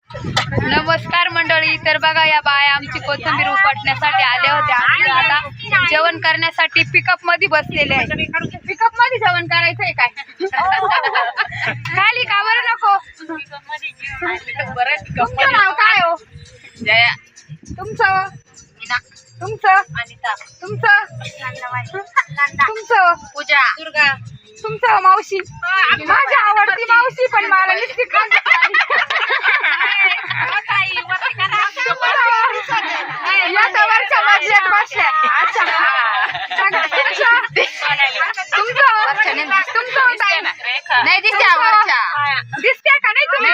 नमस्कार मंडळी. तर बघा या बाया आमची कोथिंबीर उपटण्यासाठी आल्या होत्या आणि आता जेवण करण्यासाठी पिकअप मध्ये बसलेले आहे. पिकअप मध्ये जेवण करायचंय काय? खाली का बरं नको? तुमचं नाव काय हो? जया. तुमचं तुमचं अनिता. तुमचं तुमचं पूजा. दुर्गा. तुमचं मावशी. माझी आवडती मावशी पण मला नुसती याच्यावरच्या मजेत बसल्या. अच्छा नाही दिसते आवडच्या दिसते का नाही तुम्ही?